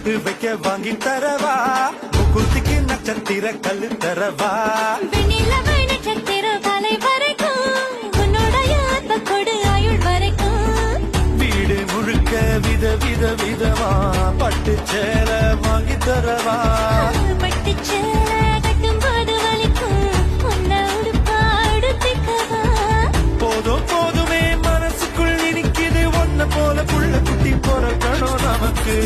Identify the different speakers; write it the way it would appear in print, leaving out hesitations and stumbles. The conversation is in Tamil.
Speaker 1: பொட்டு வைக்க வாங்கி தரவா குத்திக்கு நட்சத்திர கல்லு தரவா
Speaker 2: வெண்ணிலவு நட்சத்திர வலை வரைக்கும் உன்னுடைய அன்ப கொடு ஆயுள் வரைக்கும்
Speaker 1: வீடு முழுக்க விதமா பட்டு சேல வாங்கி தரவா
Speaker 2: பட்டு சேல கட்டும்போது வலிக்கும் உன்னை உடுப்பா உடுத்திக்கவா
Speaker 1: போதுமே மனசுக்குள் நினைக்குது ஒன்ன போல புள்ள குட்டி பிறக்கணும் நமக்கு